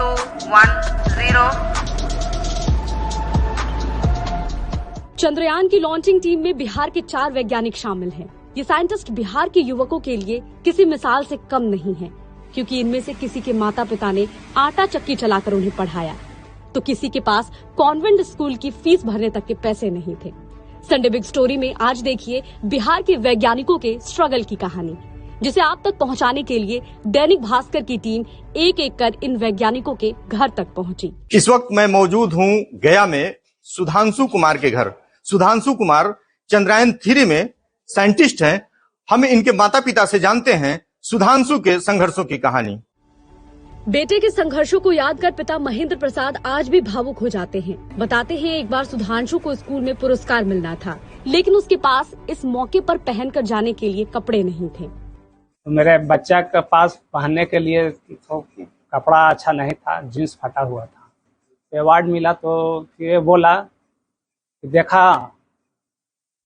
2, 1, 0। चंद्रयान की launching team में बिहार के 4 वैज्ञानिक शामिल हैं। ये साइंटिस्ट बिहार के युवकों के लिए किसी मिसाल से कम नहीं हैं, क्योंकि इनमें से किसी के माता पिता ने आटा चक्की चलाकर उन्हें पढ़ाया, तो किसी के पास कॉन्वेंट स्कूल की फीस भरने तक के पैसे नहीं थे। संडे बिग स्टोरी में आज देखिए बिहार के वैज्ञानिकों के स्ट्रगल की कहानी, जिसे आप तक पहुंचाने के लिए दैनिक भास्कर की टीम एक एक कर इन वैज्ञानिकों के घर तक पहुंची। इस वक्त मैं मौजूद हूं गया में सुधांशु कुमार के घर। सुधांशु कुमार चंद्रयान 3 में साइंटिस्ट हैं। हम इनके माता पिता से जानते हैं सुधांशु के संघर्षों की कहानी। बेटे के संघर्षों को याद कर पिता महेंद्र प्रसाद आज भी भावुक हो जाते हैं। बताते हैं एक बार सुधांशु को स्कूल में पुरस्कार मिलना था, लेकिन उसके पास इस मौके पर पहनकर जाने के लिए कपड़े नहीं थे। तो मेरे बच्चा के पास पहनने के लिए तो कपड़ा अच्छा नहीं था, जींस फटा हुआ था। अवार्ड मिला तो ये बोला कि देखा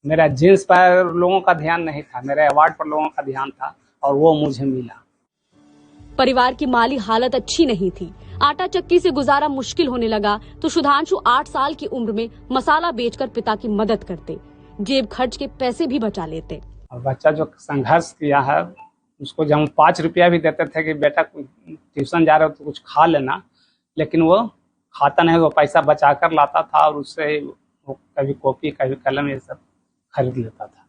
मेरा जींस पर लोगों का ध्यान नहीं था, मेरे अवार्ड पर लोगों का ध्यान था और वो मुझे मिला। परिवार की माली हालत अच्छी नहीं थी। आटा चक्की से गुजारा मुश्किल होने लगा तो सुधांशु 8 साल की उम्र में मसाला बेचकर पिता की मदद करते, जेब खर्च के पैसे भी बचा लेते। और बच्चा जो संघर्ष किया है, उसको जब हम 5 रुपया भी देते थे कि बेटा ट्यूशन जा रहे हो तो कुछ खा लेना, लेकिन वो खाता नहीं, वो पैसा बचा कर लाता था और उससे वो कभी कॉपी कभी कलम ये सब खरीद लेता था।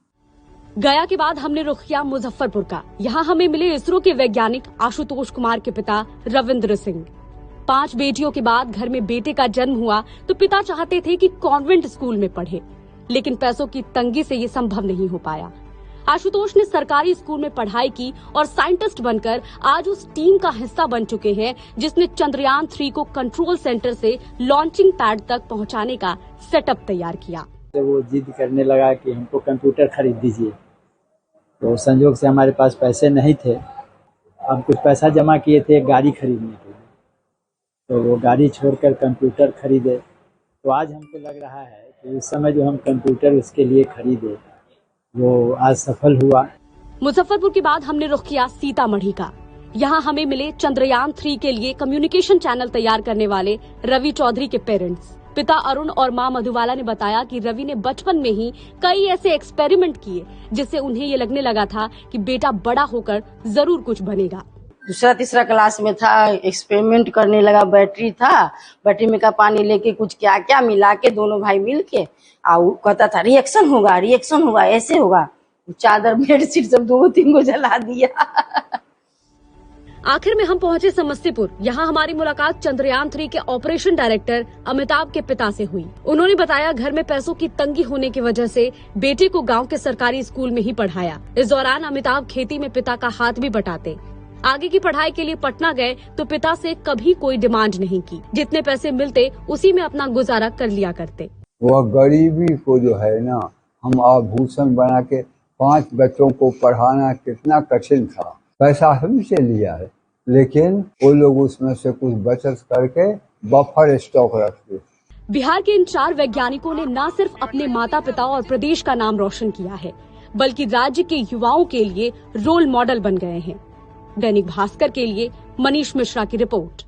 गया के बाद हमने रुख किया मुजफ्फरपुर का। यहाँ हमें मिले इसरो के वैज्ञानिक आशुतोष कुमार के पिता रविंद्र सिंह। 5 बेटियों के बाद घर में बेटे का जन्म हुआ तो पिता चाहते थे कि कॉन्वेंट स्कूल में पढ़े, लेकिन पैसों की तंगी से ये संभव नहीं हो पाया। आशुतोष ने सरकारी स्कूल में पढ़ाई की और साइंटिस्ट बनकर आज उस टीम का हिस्सा बन चुके हैं जिसने चंद्रयान 3 को कंट्रोल सेंटर से लॉन्चिंग पैड तक पहुंचाने का सेटअप तैयार किया। वो जिद करने लगा कि हमको कंप्यूटर खरीद दीजिए, तो संयोग से हमारे पास पैसे नहीं थे। हम कुछ पैसा जमा किए थे एक गाड़ी खरीदने के लिए, तो वो गाड़ी छोड़कर कंप्यूटर खरीदे। तो आज हमको लग रहा है कि उस समय जो हम कंप्यूटर उसके लिए खरीदे वो आज सफल हुआ। मुजफ्फरपुर के बाद हमने रुख किया सीतामढ़ी का। यहाँ हमें मिले चंद्रयान 3 के लिए कम्युनिकेशन चैनल तैयार करने वाले रवि चौधरी के पेरेंट्स। पिता अरुण और मां मधुबाला ने बताया कि रवि ने बचपन में ही कई ऐसे एक्सपेरिमेंट किए जिससे उन्हें ये लगने लगा था कि बेटा बड़ा होकर जरूर कुछ बनेगा। दूसरा तीसरा क्लास में था, एक्सपेरिमेंट करने लगा। बैटरी था, बैटरी में का पानी लेके कुछ क्या क्या मिला के दोनों भाई मिल के कहता था रिएक्शन होगा, ऐसे होगा। चादर बेडशीट सब 2-3 को जला दिया। आखिर में हम पहुंचे समस्तीपुर। यहाँ हमारी मुलाकात चंद्रयान 3 के ऑपरेशन डायरेक्टर अमिताभ के पिता से हुई। उन्होंने बताया घर में पैसों की तंगी होने की वजह से बेटे को गांव के सरकारी स्कूल में ही पढ़ाया। इस दौरान अमिताभ खेती में पिता का हाथ भी बटाते। आगे की पढ़ाई के लिए पटना गए तो पिता से कभी कोई डिमांड नहीं की। जितने पैसे मिलते उसी में अपना गुजारा कर लिया करते। वह गरीबी को जो है ना, हम आभूषण बना के 5 बच्चों को पढ़ाना कितना कठिन था। पैसा हमसे लिया है, लेकिन वो लोग उसमें से कुछ बचत करके बफर स्टॉक रखते। बिहार के इन 4 वैज्ञानिकों ने न सिर्फ अपने माता पिता और प्रदेश का नाम रोशन किया है, बल्कि राज्य के युवाओं के लिए रोल मॉडल बन गए हैं। दैनिक भास्कर के लिए मनीष मिश्रा की रिपोर्ट।